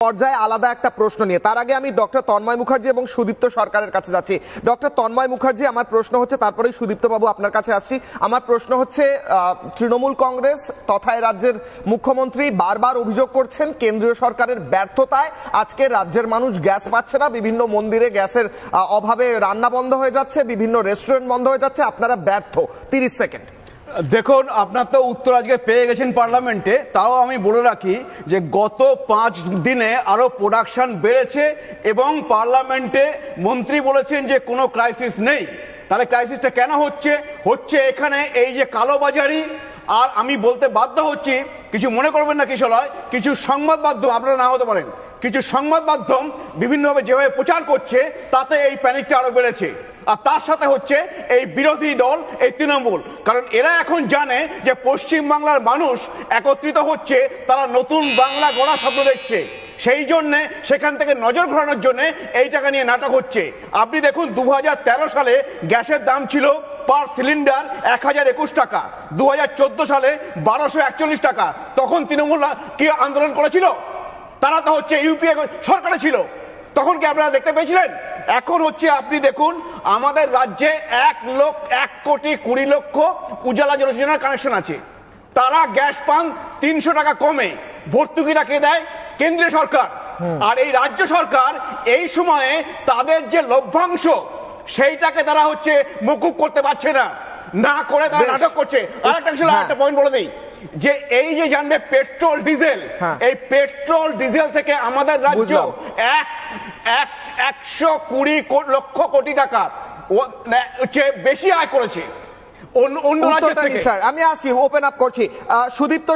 পর্যায়ে আলাদা একটা প্রশ্ন নিয়ে তার আগে আমি ডক্টর তন্ময় মুখার্জি এবং সুদীপ্ত সরকারের কাছে যাচ্ছি। ডক্টর তন্ময় মুখার্জি, আমার প্রশ্ন হচ্ছে, তারপরেই সুদীপ্ত বাবু আপনার কাছে আসছি। আমার প্রশ্ন হচ্ছে, তৃণমূল কংগ্রেস তথা রাজ্যের মুখ্যমন্ত্রী বারবার অভিযোগ করছেন কেন্দ্রীয় সরকারের ব্যর্থতায় আজকে রাজ্যের মানুষ গ্যাস পাচ্ছে না, বিভিন্ন মন্দিরে গ্যাসের অভাবে রান্না বন্ধ হয়ে যাচ্ছে, বিভিন্ন রেস্টুরেন্ট বন্ধ হয়ে যাচ্ছে, আপনারা ব্যর্থ। 30 সেকেন্ড। দেখুন, আপনার তো উত্তর আজকে পেয়ে গেছেন পার্লামেন্টে, তাও আমি বলে রাখি যে গত 5 দিনে আরো প্রোডাকশন বেড়েছে এবং পার্লামেন্টে মন্ত্রী বলেছেন যে কোনো ক্রাইসিস নেই। তাহলে ক্রাইসিসটা কেন হচ্ছে এখানে এই যে কালোবাজারি। আর আমি বলতে বাধ্য হচ্ছি, কিছু মনে করবেন না কিশলয়, কিছু সংবাদ মাধ্যম, আপনারা না হতে পারেন, কিছু সংবাদ মাধ্যম বিভিন্নভাবে যেভাবে প্রচার করছে তাতে এই প্যানিকটা আরো বেড়েছে। আর তার সাথে হচ্ছে এই বিরোধী দল, এই তৃণমূল, কারণ এরা এখন জানে যে পশ্চিম বাংলার মানুষ একত্রিত হচ্ছে, তারা নতুন বাংলা গড়া স্বপ্ন দেখছে, সেই জন্য সেখান থেকে নজর ঘোরানোর জন্য এই টাকা নিয়ে নাটক হচ্ছে। আপনি দেখুন, 2013 সালে গ্যাসের দাম ছিল পার সিলিন্ডার 1021 টাকা, 2014 সালে 1241 টাকা। তখন তৃণমূল কি আন্দোলন করেছিল? তারা তো হচ্ছে ইউপিএ সরকারে ছিল, তখন কি আপনারা দেখতে পেয়েছিলেন? এখন হচ্ছে আপনি দেখুন, আমাদের রাজ্যে 1,20,00,000 উজালা যোজনার কানেকশন আছে, তারা গ্যাস পান 300 টাকা কমে। ভর্তুকিটা কে দেয়? কেন্দ্রীয় সরকার। আর এই রাজ্য সরকার এই সময়ে তাদের যে লভ্যাংশ সেইটাকে তারা হচ্ছে মকুব করতে পারছে না, না করে তারা নাটক করছে। আরেকটা পয়েন্ট বলে দিই, যে এই যে জানবে পেট্রোল ডিজেল, এই পেট্রোল ডিজেল থেকে আমাদের রাজ্য 120 লক্ষ কোটি টাকা বেশি আয় করেছে অন্য রাজ্যের থেকে। আমি আসি, ওপেন আপ করছি সুদীপ্ত।